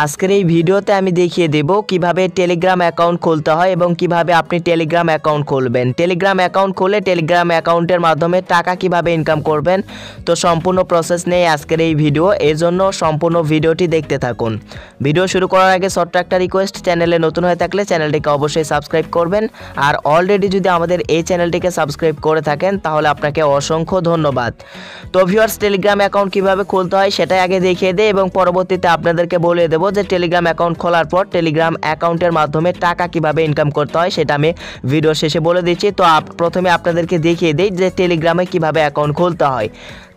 আজকের এই ভিডিওতে আমি দেখিয়ে দেব কিভাবে টেলিগ্রাম অ্যাকাউন্ট খুলতে হয় এবং কিভাবে আপনি টেলিগ্রাম অ্যাকাউন্ট খুলবেন। টেলিগ্রাম অ্যাকাউন্ট খুলে টেলিগ্রাম অ্যাকাউন্টের মাধ্যমে টাকা কিভাবে ইনকাম করবেন, তো সম্পূর্ণ প্রসেস নিয়ে আজকের এই ভিডিও। এর জন্য সম্পূর্ণ ভিডিওটি দেখতে থাকুন। ভিডিও শুরু করার আগে ছোট্ট একটা রিকোয়েস্ট, চ্যানেলে নতুন হয়ে থাকলে চ্যানেলটিকে অবশ্যই সাবস্ক্রাইব করবেন, আর অলরেডি যদি আমাদের এই চ্যানেলটিকে সাবস্ক্রাইব করে থাকেন তাহলে আপনাকে অসংখ্য ধন্যবাদ। তো ভিউয়ার্স, টেলিগ্রাম অ্যাকাউন্ট কিভাবে খুলতে হয় সেটাই আগে দেখিয়ে দেই এবং পরবর্তীতে আপনাদেরকে বলে দেব যে টেলিগ্রাম অ্যাকাউন্ট খোলার পর টেলিগ্রাম অ্যাকাউন্টের মাধ্যমে টাকা কিভাবে ইনকাম করতে হয় সেটা আমি ভিডিও শেষে বলে দিচ্ছি। তো প্রথমে আপনাদেরকে দেখিয়ে দিই যে টেলিগ্রামে কিভাবে অ্যাকাউন্ট খুলতে হয়।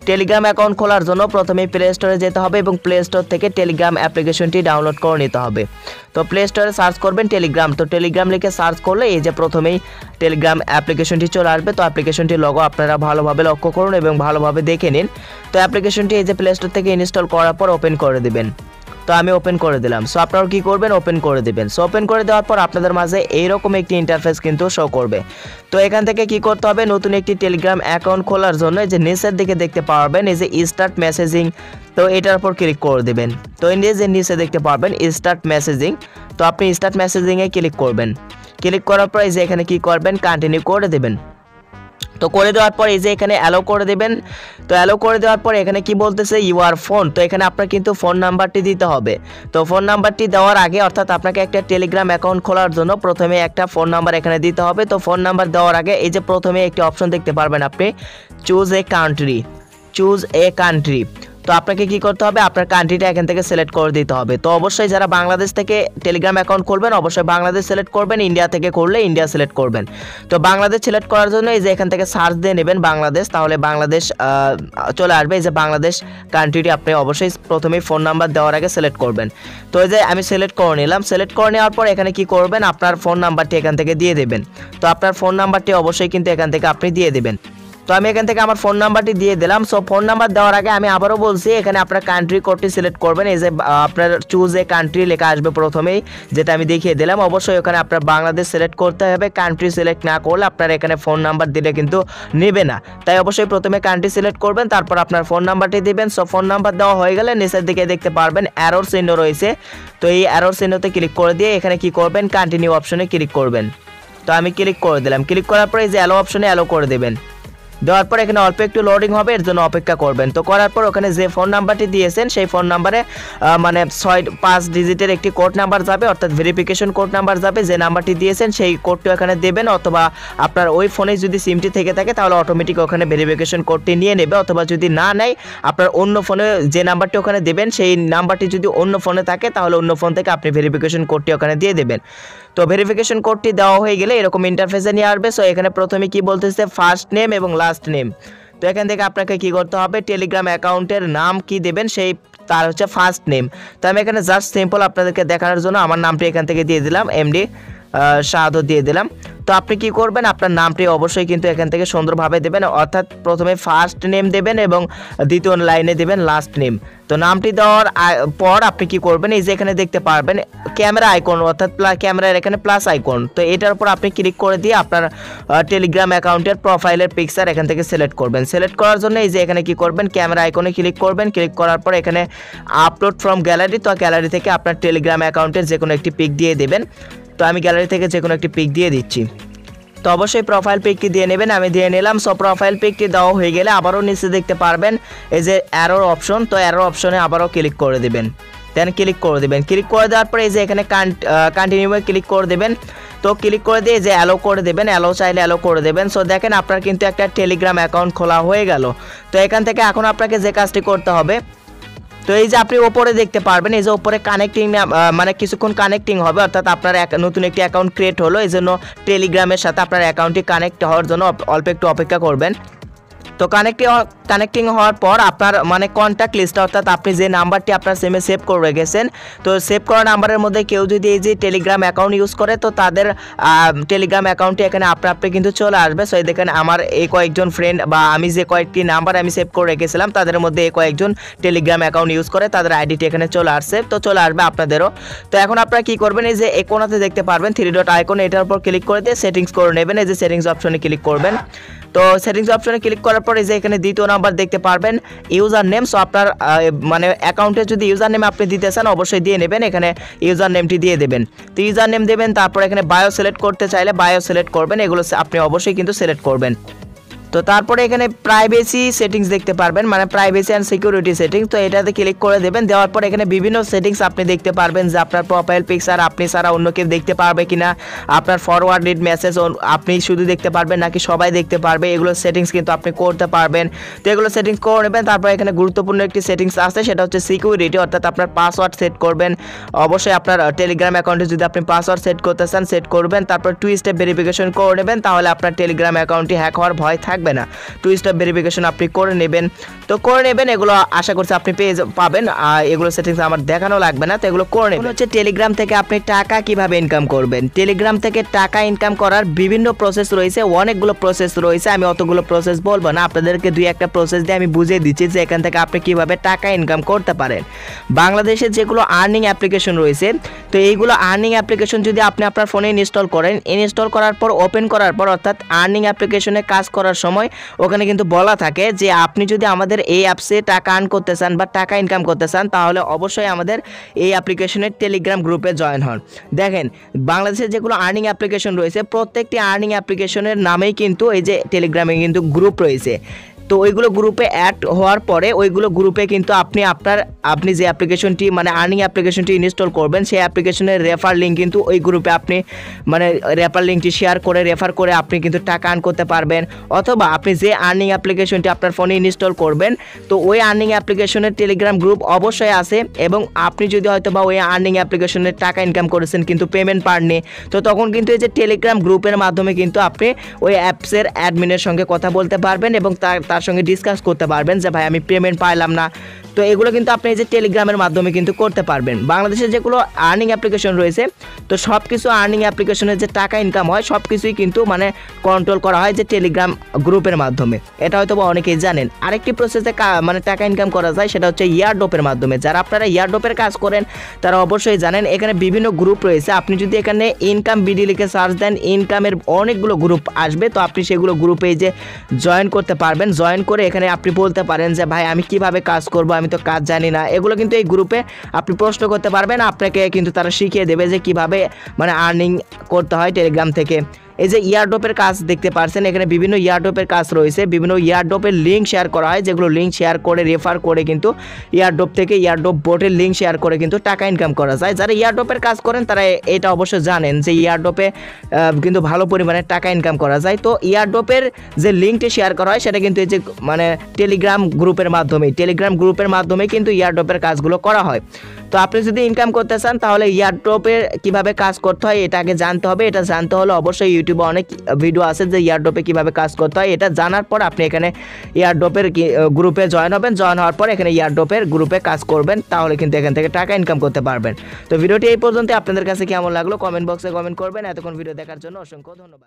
টেলিগ্রাম অ্যাকাউন্ট খোলার জন্য প্রথমে প্লে স্টোরে যেতে হবে এবং প্লে স্টোর থেকে টেলিগ্রাম অ্যাপ্লিকেশনটি ডাউনলোড করে নিতে হবে। তো প্লে স্টোরে সার্চ করবেন টেলিগ্রাম, তো টেলিগ্রাম লিখে সার্চ করলে এই যে প্রথমেই টেলিগ্রাম অ্যাপ্লিকেশনটি চলে আসবে। তো অ্যাপ্লিকেশনটির লোগো আপনারা ভালোভাবে লক্ষ্য করুন এবং ভালোভাবে দেখে নিন। তো অ্যাপ্লিকেশনটি এই যে প্লে স্টোর থেকে ইনস্টল করার পর ওপেন করে দেবেন। তো আমি ওপেন করে দিলাম। সো আপনারা কি করবেন, ওপেন করে দেবেন। সো ওপেন করে দেওয়ার পর আপনাদের মাঝে এইরকম একটি ইন্টারফেস কিন্তু শো করবে। তো এখান থেকে কি করতে হবে, নতুন একটি টেলিগ্রাম অ্যাকাউন্ট খোলার জন্য এই যে নিচের দিকে দেখতে পারবেন এই যে স্টার্ট মেসেজিং, তো এটার উপর ক্লিক করে দেবেন। তো এই যে নিচে দেখতে পারবেন স্টার্ট মেসেজিং, তো আপনি স্টার্ট মেসেজিংয়ে ক্লিক করবেন। ক্লিক করার পর এই যে এখানে কি করবেন, কন্টিনিউ করে দেবেন। তো করে দেওয়ার পর এই যে এখানে অ্যালো করে দেবেন। তো অ্যালো করে দেওয়ার পর এখানে কি বলতেছে ইউর ফোন, তো এখানে আপনার কিন্তু ফোন নাম্বারটি দিতে হবে। তো ফোন নাম্বারটি দেওয়ার আগে, অর্থাৎ আপনাকে একটা টেলিগ্রাম অ্যাকাউন্ট খোলার জন্য প্রথমে একটা ফোন নাম্বার এখানে দিতে হবে। তো ফোন নাম্বার দেওয়ার আগে এই যে প্রথমে একটি অপশন দেখতে পারবেন আপনি, choose a country, choose a country. তো আপনাকে কি করতে হবে, আপনার কান্ট্রিটা এখান থেকে সিলেক্ট করে দিতে হবে। তো অবশ্যই যারা বাংলাদেশ থেকে টেলিগ্রাম অ্যাকাউন্ট করবেন অবশ্যই বাংলাদেশ সিলেক্ট করবেন, ইন্ডিয়া থেকে করলে ইন্ডিয়া সিলেক্ট করবেন। তো বাংলাদেশ সিলেক্ট করার জন্য এই যে এখান থেকে সার্চ দিয়ে নেবেন বাংলাদেশ, তাহলে বাংলাদেশ চলে আসবে। এই যে বাংলাদেশ কান্ট্রিটি আপনি অবশ্যই প্রথমেই ফোন নাম্বার দেওয়ার আগে সিলেক্ট করবেন। তো এই যে আমি সিলেক্ট করে নিলাম। সিলেক্ট করে নেওয়ার পর এখানে কি করবেন, আপনার ফোন নাম্বারটি এখান থেকে দিয়ে দেবেন। তো আপনার ফোন নাম্বারটি অবশ্যই কিন্তু এখান থেকে আপনি দিয়ে দেবেন। তো আমি এখান থেকে আমার ফোন নাম্বারটি দিয়ে দিলাম। সো ফোন নাম্বার দেওয়ার আগে আমি আবারও বলছি, এখানে আপনার কান্ট্রি কোডটি সিলেক্ট করবেন। এই যে আপনার চুজ এ কান্ট্রি লেখা আসবে প্রথমেই, যেটা আমি দেখিয়ে দিলাম। অবশ্যই ওখানে আপনার বাংলাদেশ সিলেক্ট করতে হবে। কান্ট্রি সিলেক্ট না করলে আপনার এখানে ফোন নাম্বার দিলে কিন্তু নেবে না, তাই অবশ্যই প্রথমে কান্ট্রি সিলেক্ট করবেন, তারপর আপনার ফোন নাম্বারটি দিবেন। সো ফোন নাম্বার দেওয়া হয়ে গেলে নিচের দিকে দেখতে পারবেন অ্যারোর চিহ্ন রয়েছে। তো এই অ্যারোর চিহ্নতে ক্লিক করে দিয়ে এখানে কি করবেন, কন্টিনিউ অপশনে ক্লিক করবেন। তো আমি ক্লিক করে দিলাম। ক্লিক করার পরে এই যে অ্যালো অপশনে অ্যালো করে দেবেন। দেওয়ার পর এখানে অল্প একটু লোডিং হবে, এর জন্য অপেক্ষা করবেন। তো করার পর ওখানে যে ফোন নাম্বারটি দিয়েছেন সেই ফোন নাম্বারে মানে 5 ডিজিটের একটি কোড নাম্বার যাবে, অর্থাৎ ভেরিফিকেশন কোড নাম্বার যাবে। যে নাম্বারটি দিয়েছেন সেই কোডটি ওখানে দেবেন, অথবা আপনার ওই ফোনে যদি সিমটি থেকে থাকে তাহলে অটোমেটিক ওখানে ভেরিফিকেশন কোডটি নিয়ে নেবে, অথবা যদি না নেয় আপনার অন্য ফোনে যে নাম্বারটি ওখানে দেবেন সেই নাম্বারটি যদি অন্য ফোনে থাকে তাহলে অন্য ফোন থেকে আপনি ভেরিফিকেশন কোডটি ওখানে দিয়ে দেবেন। তো ভেরিফিকেশন কোডটি দেওয়া হয়ে গেলে এরকম ইন্টারফেসে নিয়ে আসবে। সো এখানে প্রথমে কি বলতেছে, ফার্স্ট নেম এবং লাস্ট নেম। তো এখান থেকে আপনাকে কি করতে হবে, টেলিগ্রাম অ্যাকাউন্টের নাম কি দেবেন সেই তার হচ্ছে ফার্স্ট নেম। তো আমি এখানে জাস্ট সিম্পল আপনাদেরকে দেখানোর জন্য আমার নামটি এখান থেকে দিয়ে দিলাম, এমডি শাহাদত দিয়ে দিলাম। তো আপনি কি করবেন, আপনার নামটি অবশ্যই কিন্তু এখান থেকে সুন্দরভাবে দেবেন, অর্থাৎ প্রথমে ফার্স্ট নেম দেবেন এবং দ্বিতীয় লাইনে দেবেন লাস্ট নেম। তো নামটি দেওয়ার পর আপনি কি করবেন, এই যে এখানে দেখতে পারবেন ক্যামেরা আইকন, অর্থাৎ ক্যামেরার এখানে প্লাস আইকন। তো এটার উপর আপনি ক্লিক করে দিয়ে আপনার টেলিগ্রাম অ্যাকাউন্টের প্রোফাইলের পিকচার এখান থেকে সিলেক্ট করবেন। সিলেক্ট করার জন্য এই যে এখানে কি করবেন, ক্যামেরা আইকনে ক্লিক করবেন। ক্লিক করার পর এখানে আপলোড ফ্রম গ্যালারি, তো গ্যালারি থেকে আপনার টেলিগ্রাম অ্যাকাউন্টের যে কোনো একটি পিক দিয়ে দেবেন। তো আমি গ্যালারি থেকে যে কোনো একটি পিক দিয়ে দিচ্ছি। তো অবশ্যই প্রোফাইল পিকটি দিয়ে নেবেন, আমি দিয়ে নিলাম। সো প্রোফাইল পিকটি দেওয়া হয়ে গেলে আবারও নিচে দেখতে পারবেন এই যে অ্যারোর অপশন, তো অ্যারোর অপশনে আবারও ক্লিক করে দেবেন। দেন ক্লিক করে দেবেন। ক্লিক করে দেওয়ার পরে এই যে এখানে কন্টিনিউয়ে ক্লিক করে দেবেন। তো ক্লিক করে দিয়ে যে অ্যালো করে দেবেন, অ্যালো চাইলে অ্যালো করে দেবেন। সো দেখেন আপনার কিন্তু একটা টেলিগ্রাম অ্যাকাউন্ট খোলা হয়ে গেল। তো এখান থেকে এখন আপনাকে যে কাজটি করতে হবে, তো এই যে আপনি ওপরে দেখতে পারবেন এই যে ওপরে কানেক্টিং, মানে কিছুক্ষণ কানেক্টিং হবে, অর্থাৎ আপনার নতুন একটি অ্যাকাউন্ট ক্রিয়েট হলো, এই জন্য টেলিগ্রামের সাথে আপনার অ্যাকাউন্টটি কানেক্ট হওয়ার জন্য অল্প একটু অপেক্ষা করবেন। তো কানেক্টিং হওয়ার পর আপনার মানে কন্ট্যাক্ট লিস্ট, অর্থাৎ আপনি যে নাম্বারটি আপনার সিমে সেভ করে রেখেছেন, তো সেভ করা নাম্বারের মধ্যে কেউ যদি এই যে টেলিগ্রাম অ্যাকাউন্ট ইউজ করে তো তাদের টেলিগ্রাম অ্যাকাউন্টটি এখানে আপনি কিন্তু চলে আসবে। সো এই দেখেন আমার এই কয়েকজন ফ্রেন্ড বা আমি যে কয়েকটি নাম্বার আমি সেভ করে রেখেছিলাম তাদের মধ্যে এই কয়েকজন টেলিগ্রাম অ্যাকাউন্ট ইউজ করে, তাদের আইডিটি এখানে চলে আসছে। তো চলে আসবে আপনাদেরও। তো এখন আপনারা কি করবেন, এই যে এই কোণাতে দেখতে পারবেন 3 ডট আইকন, এটার উপর ক্লিক করে দিয়ে সেটিংস করে নেবেন। এই যে সেটিংস অপশনে ক্লিক করবেন। তো তো সেটিংস অপশনে ক্লিক করার পরে যে এখানে দ্বিতীয় নাম্বার দেখতে পারবেন ইউজার নেম। সো আপনার মানে অ্যাকাউন্টে যদি ইউজার নেম আপনি দিতে চান অবশ্যই দিয়ে নেবেন, এখানে ইউজার নেমটি দিয়ে দেবেন। তো ইউজার নেম দেবেন, তারপর এখানে বায়ো সিলেক্ট করতে চাইলে বায়ো সিলেক্ট করবেন, এগুলো আপনি অবশ্যই কিন্তু সিলেক্ট করবেন। তো তারপরে এখানে প্রাইভেসি সেটিংস দেখতে পারবেন, মানে প্রাইভেসি অ্যান্ড সিকিউরিটি সেটিংস। তো এটাতে ক্লিক করে দেবেন, দেওয়ার পর এখানে বিভিন্ন সেটিংস আপনি দেখতে পারবেন যে আপনার প্রোফাইল পিকচার আপনি ছাড়া অন্য কেউ দেখতে পারবে কিনা, আপনার ফরওয়ার্ডেড মেসেজ আপনি শুধু দেখতে পারবেন নাকি সবাই দেখতে পারবে, এগুলো সেটিংস কিন্তু আপনি করতে পারবেন। তো এগুলো সেটিংস করে নেবেন। তারপর এখানে গুরুত্বপূর্ণ একটি সেটিংস আছে, সেটা হচ্ছে সিকিউরিটি, অর্থাৎ আপনার পাসওয়ার্ড সেট করবেন। অবশ্যই আপনার টেলিগ্রাম অ্যাকাউন্টে যদি আপনি পাসওয়ার্ড সেট করতে চান সেট করবেন, তারপর 2 স্টেপ ভেরিফিকেশন করে নেবেন, তাহলে আপনার টেলিগ্রাম অ্যাকাউন্টটি হ্যাক হওয়ার ভয় থাকবে না। 2 স্টেপ ভেরিফিকেশন আপনি করে নেবেন। তো করে নেবেন, এগুলো আশা করছি আপনি পাবেন, এগুলো সেটিংস আমার দেখানো লাগবে না। তো এগুলো করে নেবেন। হচ্ছে টেলিগ্রাম থেকে আপনি টাকা কিভাবে ইনকাম করবেন। টেলিগ্রাম থেকে টাকা ইনকাম করার বিভিন্ন প্রসেস রয়েছে, অনেকগুলো প্রসেস রয়েছে। আমি অতগুলো প্রসেস বলবো না, আপনাদেরকে 2-1টা প্রসেস দিয়ে আমি বুঝিয়ে দিচ্ছি যে এখান থেকে আপনি কিভাবে টাকা ইনকাম করতে পারেন। বাংলাদেশে যেগুলো আর্নিং অ্যাপ্লিকেশন রয়েছে, তো এইগুলো আর্নিং অ্যাপ্লিকেশন যদি আপনি আপনার ফোনে ইনস্টল করেন, ইনস্টল করার পর ওপেন করার পর অর্থাৎ আর্নিং অ্যাপ্লিকেশনে কাজ করার সময় ওখানে কিন্তু বলা থাকে যে আপনি যদি আমাদের এই অ্যাপসে টাকা আর্ন করতে চান বা টাকা ইনকাম করতে চান তাহলে অবশ্যই আমাদের এই অ্যাপ্লিকেশনের টেলিগ্রাম গ্রুপে জয়েন হন। দেখেন বাংলাদেশে যেগুলো আর্নিং অ্যাপ্লিকেশন রয়েছে প্রত্যেকটি আর্নিং অ্যাপ্লিকেশনের নামেই কিন্তু এই যে টেলিগ্রামে কিন্তু গ্রুপ রয়েছে। তো ওইগুলো গ্রুপে অ্যাড হওয়ার পরে ওইগুলো গ্রুপে কিন্তু আপনি যে অ্যাপ্লিকেশনটি মানে আর্নিং অ্যাপ্লিকেশনটি ইনস্টল করবেন সেই অ্যাপ্লিকেশনের রেফার লিঙ্ক কিন্তু ওই গ্রুপে আপনি মানে রেফার লিঙ্কটি রেফার করে আপনি কিন্তু টাকা আর্ন করতে পারবেন। অথবা আপনি যে আর্নিং অ্যাপ্লিকেশনটি আপনার ফোনে ইনস্টল করবেন তো ওই আর্নিং অ্যাপ্লিকেশনের টেলিগ্রাম গ্রুপ অবশ্যই আছে, এবং আপনি যদি হয়তো বা ওই আর্নিং অ্যাপ্লিকেশনের টাকা ইনকাম করেছেন কিন্তু পেমেন্ট পাননি, তো তখন কিন্তু এই যে টেলিগ্রাম গ্রুপের মাধ্যমে কিন্তু আপনি ওই অ্যাপসের অ্যাডমিনের সঙ্গে কথা বলতে পারবেন এবং তার সঙ্গে ডিসকাস করতে পারবেন যে ভাই আমি পেমেন্ট পাইলাম না। তো এগুলো কিন্তু আপনি এই যে টেলিগ্রামের মাধ্যমে কিন্তু করতে পারবেন। বাংলাদেশে যেগুলো আর্নিং অ্যাপ্লিকেশন রয়েছে তো সব কিছু আর্নিং অ্যাপ্লিকেশনের যে টাকা ইনকাম হয় সব কিছুই কিন্তু মানে কন্ট্রোল করা হয় যে টেলিগ্রাম গ্রুপের মাধ্যমে, এটা হয়তো বা অনেকেই জানেন। আরেকটি প্রসেসে মানে টাকা ইনকাম করা যায় সেটা হচ্ছে ইয়ারড্রপের মাধ্যমে। যারা আপনারা ইয়ারড্রপের কাজ করেন তারা অবশ্যই জানেন এখানে বিভিন্ন গ্রুপ রয়েছে। আপনি যদি এখানে ইনকাম বিডি লিখে সার্চ দেন ইনকামের অনেকগুলো গ্রুপ আসবে, তো আপনি সেগুলো গ্রুপে যে জয়েন করতে পারবেন। জয়েন করে এখানে আপনি বলতে পারেন যে ভাই আমি কিভাবে কাজ করব, আমি তো কাজ জানি না, এগুলো কিন্তু এই গ্রুপে আপনি প্রশ্ন করতে পারবেন, আপনাকে কিন্তু তারা শিখিয়ে দেবে যে কিভাবে মানে আর্নিং করতে হয় টেলিগ্রাম থেকে। এই যে ইয়ারড্রপের কাজ দেখতে পাচ্ছেন এখানে বিভিন্ন ইয়ারড্রপের কাজ রয়েছে, বিভিন্ন ইয়ারড্রপের লিঙ্ক শেয়ার করা হয়, যেগুলো লিঙ্ক শেয়ার করে রেফার করে কিন্তু ইয়ারড্রপ থেকে ইয়ারড্রপ বোটের লিঙ্ক শেয়ার করে কিন্তু টাকা ইনকাম করা যায়। যারা ইয়ারড্রপের কাজ করেন তারা এটা অবশ্যই জানেন যে ইয়ারড্রপে কিন্তু ভালো পরিমাণে টাকা ইনকাম করা যায়। তো ইয়ারড্রপের যে লিঙ্কটি শেয়ার করা হয় সেটা কিন্তু এই যে মানে টেলিগ্রাম গ্রুপের মাধ্যমে কিন্তু ইয়ারড্রপের কাজগুলো করা হয়। তো আপনি যদি ইনকাম করতে চান তাহলে ইয়ারড্রপের কিভাবে কাজ করতে হয় এটা আগে জানতে হবে। এটা জানতে হলে অবশ্যই ইউটিউবে অনেক ভিডিও আছে যে ইয়ারড্রপে কিভাবে কাজ করতে হয়। এটা জানার পর আপনি এখানে ইয়ারড্রপের গ্রুপে জয়েন হবেন, জয়েন হওয়ার পর এখানে ইয়ারড্রপের গ্রুপে কাজ করবেন, তাহলে কিন্তু এখান থেকে টাকা ইনকাম করতে পারবেন। তো ভিডিওটি এই পর্যন্ত, আপনাদের কাছে কেমন লাগলো কমেন্ট বক্সে কমেন্ট করবেন। এতক্ষণ ভিডিও দেখার জন্য অসংখ্য ধন্যবাদ।